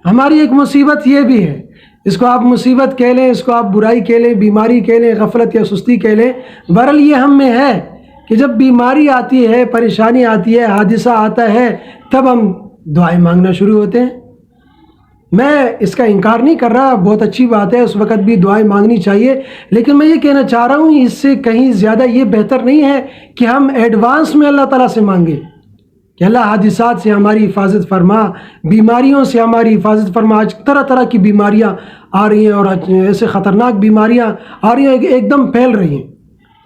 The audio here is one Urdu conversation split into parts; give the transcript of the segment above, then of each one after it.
ہماری ایک مصیبت یہ بھی ہے، اس کو آپ مصیبت کہہ لیں، اس کو آپ برائی کہہ لیں، بیماری کہہ لیں، غفلت یا سستی کہہ لیں، بہرحال یہ ہم میں ہے کہ جب بیماری آتی ہے، پریشانی آتی ہے، حادثہ آتا ہے، تب ہم دعائیں مانگنا شروع ہوتے ہیں۔ میں اس کا انکار نہیں کر رہا، بہت اچھی بات ہے، اس وقت بھی دعائیں مانگنی چاہیے، لیکن میں یہ کہنا چاہ رہا ہوں اس سے کہیں زیادہ یہ بہتر نہیں ہے کہ ہم ایڈوانس میں اللہ تعالیٰ سے مانگیں کہ اللہ حادثات سے ہماری حفاظت فرما، بیماریوں سے ہماری حفاظت فرما۔ آج طرح طرح کی بیماریاں آ رہی ہیں اور ایسے خطرناک بیماریاں آ رہی ہیں کہ ایک دم پھیل رہی ہیں۔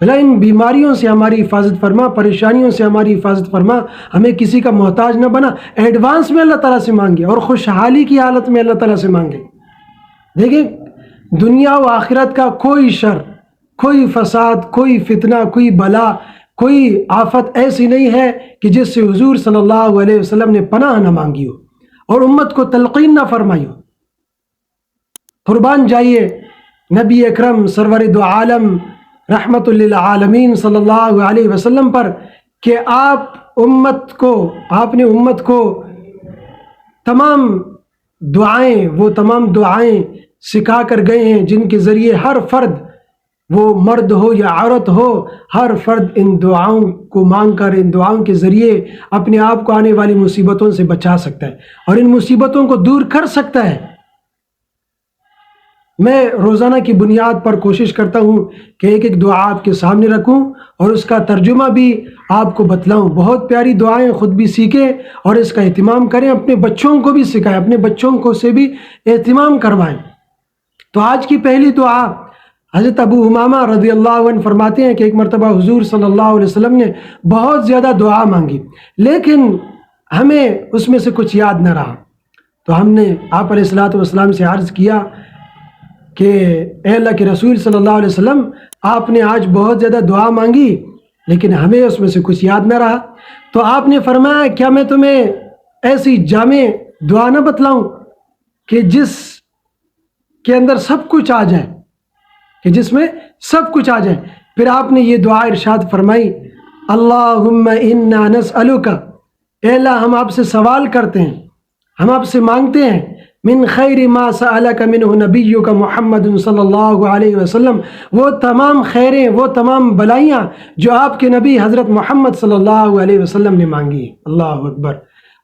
اللہ ان بیماریوں سے ہماری حفاظت فرما، پریشانیوں سے ہماری حفاظت فرما، ہمیں کسی کا محتاج نہ بنا۔ ایڈوانس میں اللہ تعالیٰ سے مانگے اور خوشحالی کی حالت میں اللہ تعالیٰ سے مانگے۔ دیکھیں، دنیا و آخرت کا کوئی شر، کوئی فساد، کوئی فتنہ، کوئی بلا، کوئی آفت ایسی نہیں ہے کہ جس سے حضور صلی اللہ علیہ وسلم نے پناہ نہ مانگی ہو اور امت کو تلقین نہ فرمائی ہو۔ قربان جائیے نبی اکرم سرور دو عالم رحمت للعالمین صلی اللہ علیہ وسلم پر کہ آپ نے امت کو تمام دعائیں، وہ تمام دعائیں سکھا کر گئے ہیں جن کے ذریعے ہر فرد، وہ مرد ہو یا عورت ہو، ہر فرد ان دعاؤں کو مانگ کر، ان دعاؤں کے ذریعے اپنے آپ کو آنے والی مصیبتوں سے بچا سکتا ہے اور ان مصیبتوں کو دور کر سکتا ہے۔ میں روزانہ کی بنیاد پر کوشش کرتا ہوں کہ ایک ایک دعا آپ کے سامنے رکھوں اور اس کا ترجمہ بھی آپ کو بتلاؤں۔ بہت پیاری دعائیں، خود بھی سیکھیں اور اس کا اہتمام کریں، اپنے بچوں کو بھی سکھائیں، اپنے بچوں کو سے بھی اہتمام کروائیں۔ تو آج کی پہلی دعا حضرت ابو امامہ رضی اللہ عنہ فرماتے ہیں کہ ایک مرتبہ حضور صلی اللہ علیہ وسلم نے بہت زیادہ دعا مانگی، لیکن ہمیں اس میں سے کچھ یاد نہ رہا، تو ہم نے آپ علیہ الصلوۃ والسلام سے عرض کیا کہ اے اللہ کے رسول صلی اللہ علیہ وسلم، آپ نے آج بہت زیادہ دعا مانگی لیکن ہمیں اس میں سے کچھ یاد نہ رہا۔ تو آپ نے فرمایا کیا میں تمہیں ایسی جامع دعا نہ بتلاؤں کہ جس کے اندر سب کچھ آ جائے، کہ جس میں سب کچھ آ جائے؟ پھر آپ نے یہ دعا ارشاد فرمائی، اللہم انا نسألک، اے اللہ ہم آپ سے سوال کرتے ہیں، ہم آپ سے مانگتے ہیں، من خیر ما سألک منہ نبیک محمد صلی اللہ علیہ وسلم، وہ تمام خیریں، وہ تمام بلائیاں جو آپ کے نبی حضرت محمد صلی اللہ علیہ وسلم نے مانگی۔ اللہ اکبر۔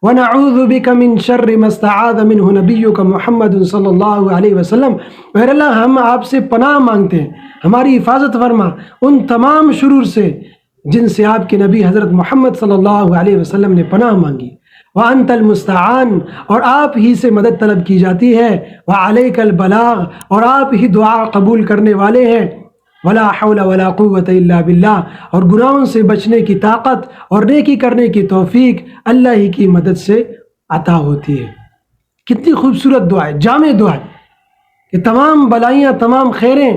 وَنَعُوذُ بِكَ مِن شَرِّ مَا اسْتَعَاذَ مِنْهُ نَبِيُّكَ محمد صلی اللہ علیہ وسلم، اے اللہ ہم آپ سے پناہ مانگتے ہیں، ہماری حفاظت فرما ان تمام شرور سے جن سے آپ کے نبی حضرت محمد صلی اللہ علیہ وسلم نے پناہ مانگی۔ وَأَنْتَ الْمُسْتَعَانُ، اور آپ ہی سے مدد طلب کی جاتی ہے، وَعَلَيْكَ الْبَلَاغُ، اور آپ ہی دعا قبول کرنے والے ہیں، وَلَا حَوْلَ وَلَا قُوَّةَ إِلَّا بِاللَّهِ، اور گناہوں سے بچنے کی طاقت اور نیکی کرنے کی توفیق اللہ ہی کی مدد سے عطا ہوتی ہے۔ کتنی خوبصورت دعا ہے، جامع دعا ہے کہ تمام بلائیاں، تمام خیریں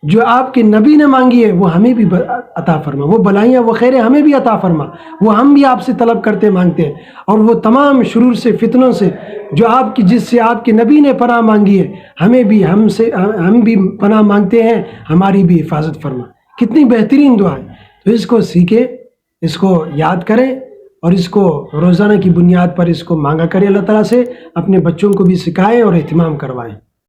جو آپ کے نبی نے مانگی ہے وہ ہمیں بھی عطا فرما، وہ بلائیاں، وہ خیریں ہمیں بھی عطا فرما، وہ ہم بھی آپ سے طلب کرتے مانگتے ہیں، اور وہ تمام شرور سے، فتنوں سے جو آپ کی، جس سے آپ کے نبی نے پناہ مانگی ہے، ہم بھی پناہ مانگتے ہیں، ہماری بھی حفاظت فرما۔ کتنی بہترین دعا ہے۔ تو اس کو سیکھیں، اس کو یاد کریں اور اس کو روزانہ کی بنیاد پر اس کو مانگا کریں اللہ تعالیٰ سے، اپنے بچوں کو بھی سکھائیں اور اہتمام کروائیں۔